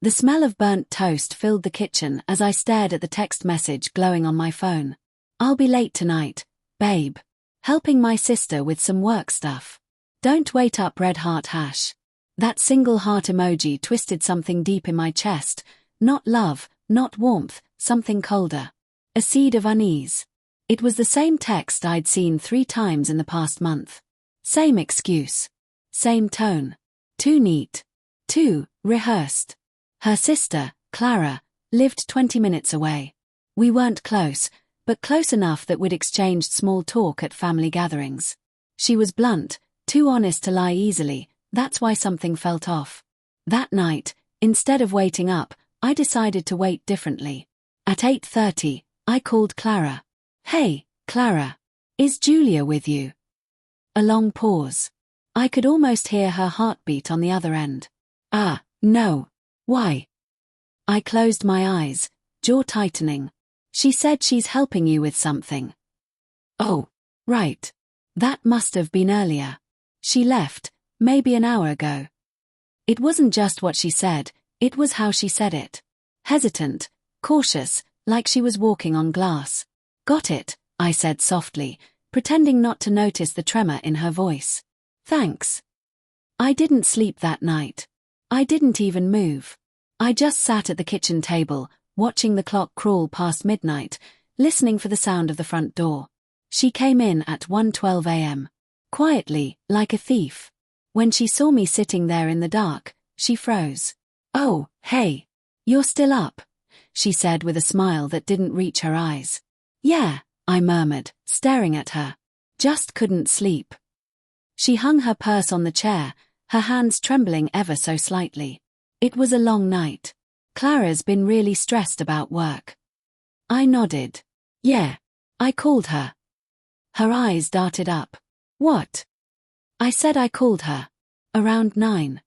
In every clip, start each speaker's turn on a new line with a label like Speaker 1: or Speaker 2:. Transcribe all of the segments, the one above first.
Speaker 1: The smell of burnt toast filled the kitchen as I stared at the text message glowing on my phone. "I'll be late tonight, babe. Helping my sister with some work stuff. Don't wait up, red heart hash." That single heart emoji twisted something deep in my chest. Not love, not warmth, something colder. A seed of unease. It was the same text I'd seen 3 times in the past month. Same excuse. Same tone. Too neat. Too rehearsed. Her sister, Clara, lived 20 minutes away. We weren't close, but close enough that we'd exchanged small talk at family gatherings. She was blunt, too honest to lie easily. That's why something felt off. That night, instead of waiting up, I decided to wait differently. At 8:30, I called Clara. "Hey, Clara. Is Julia with you?" A long pause. I could almost hear her heartbeat on the other end. No. Why?" I closed my eyes, jaw tightening. "She said she's helping you with something." "Oh, right. That must have been earlier. She left, maybe an hour ago." It wasn't just what she said, it was how she said it. Hesitant, cautious, like she was walking on glass. "Got it," I said softly, pretending not to notice the tremor in her voice. "Thanks." I didn't sleep that night. I didn't even move. I just sat at the kitchen table, watching the clock crawl past midnight, listening for the sound of the front door. She came in at 1:12 a.m. Quietly, like a thief. When she saw me sitting there in the dark, she froze. "Oh, hey. You're still up," she said with a smile that didn't reach her eyes. "Yeah," I murmured, staring at her. "Just couldn't sleep." She hung her purse on the chair, her hands trembling ever so slightly. It was a long night. "Clara's been really stressed about work." I nodded. "Yeah. I called her." Her eyes darted up. "What?" I said I called her. Around 9.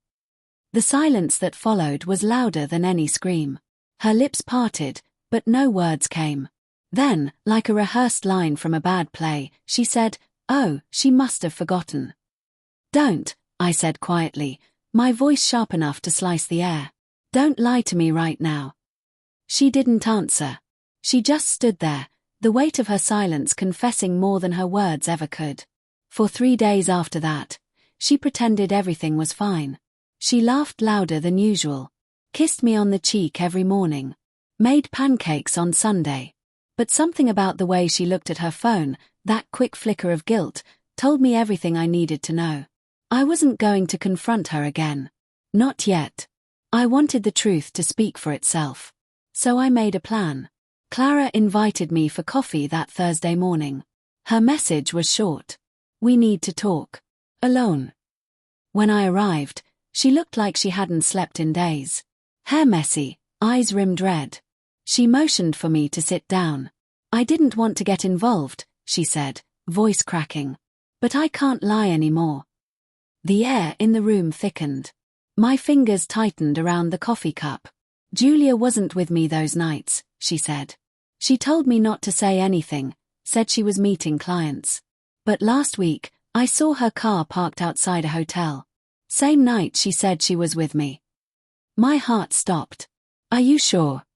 Speaker 1: The silence that followed was louder than any scream. Her lips parted, but no words came. Then, like a rehearsed line from a bad play, she said, "Oh, she must have forgotten." "Don't," I said quietly, my voice sharp enough to slice the air. "Don't lie to me right now." She didn't answer. She just stood there, the weight of her silence confessing more than her words ever could. For 3 days after that, she pretended everything was fine. She laughed louder than usual, kissed me on the cheek every morning, made pancakes on Sunday. But something about the way she looked at her phone, that quick flicker of guilt, told me everything I needed to know. I wasn't going to confront her again. Not yet. I wanted the truth to speak for itself. So I made a plan. Clara invited me for coffee that Thursday morning. Her message was short. "We need to talk. Alone." When I arrived, she looked like she hadn't slept in days. Hair messy, eyes rimmed red. She motioned for me to sit down. "I didn't want to get involved," she said, voice cracking. "But I can't lie anymore." The air in the room thickened. My fingers tightened around the coffee cup. "Julia wasn't with me those nights," she said. "She told me not to say anything, said she was meeting clients. But last week, I saw her car parked outside a hotel. Same night she said she was with me." My heart stopped. "Are you sure?"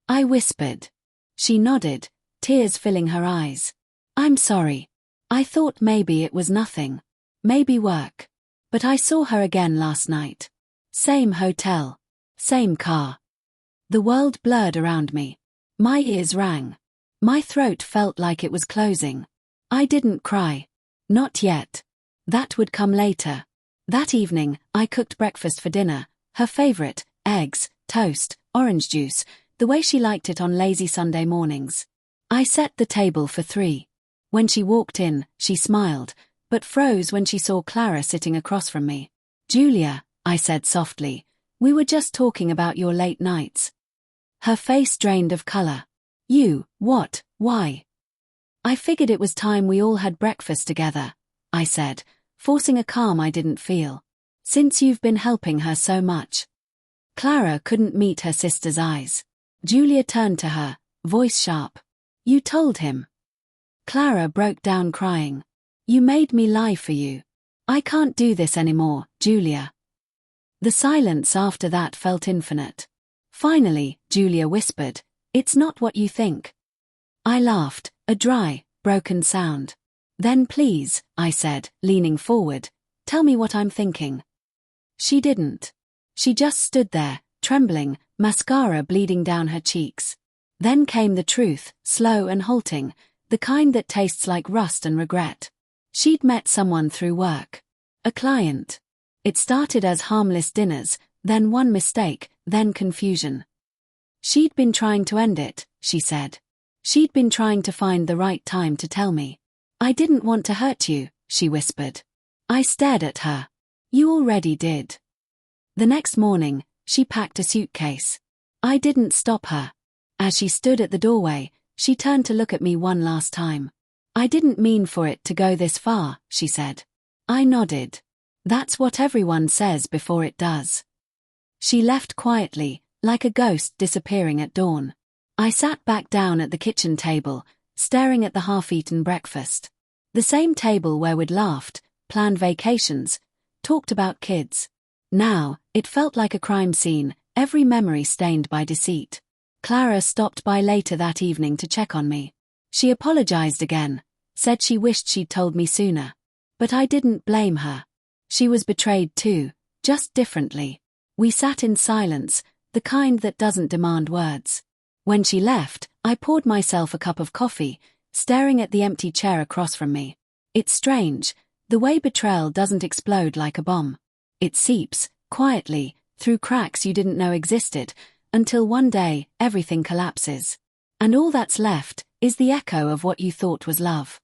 Speaker 1: I whispered. She nodded, tears filling her eyes. "I'm sorry. I thought maybe it was nothing. Maybe work. But I saw her again last night. Same hotel. Same car." The world blurred around me. My ears rang. My throat felt like it was closing. I didn't cry. Not yet. That would come later. That evening, I cooked breakfast for dinner, her favorite, eggs, toast, orange juice, the way she liked it on lazy Sunday mornings. I set the table for 3. When she walked in, she smiled, but froze when she saw Clara sitting across from me. "Julia," I said softly, "we were just talking about your late nights." Her face drained of color. "You, what, why?" "I figured it was time we all had breakfast together," I said, forcing a calm I didn't feel. "Since you've been helping her so much." Clara couldn't meet her sister's eyes. Julia turned to her, voice sharp. "You told him." Clara broke down crying. "You made me lie for you. I can't do this anymore, Julia." The silence after that felt infinite. Finally, Julia whispered, "It's not what you think." I laughed, a dry, broken sound. "Then please," I said, leaning forward, "tell me what I'm thinking." She didn't. She just stood there, trembling, mascara bleeding down her cheeks. Then came the truth, slow and halting, the kind that tastes like rust and regret. She'd met someone through work. A client. It started as harmless dinners, then one mistake, then confusion. She'd been trying to end it, she said. She'd been trying to find the right time to tell me. "I didn't want to hurt you," she whispered. I stared at her. "You already did." The next morning, she packed a suitcase. I didn't stop her. As she stood at the doorway, she turned to look at me one last time. "I didn't mean for it to go this far," she said. I nodded. "That's what everyone says before it does." She left quietly, like a ghost disappearing at dawn. I sat back down at the kitchen table, staring at the half-eaten breakfast. The same table where we'd laughed, planned vacations, talked about kids. Now, it felt like a crime scene, every memory stained by deceit. Clara stopped by later that evening to check on me. She apologized again, said she wished she'd told me sooner. But I didn't blame her. She was betrayed too, just differently. We sat in silence, the kind that doesn't demand words. When she left, I poured myself a cup of coffee, staring at the empty chair across from me. It's strange, the way betrayal doesn't explode like a bomb. It seeps, quietly, through cracks you didn't know existed, until one day, everything collapses. And all that's left is the echo of what you thought was love.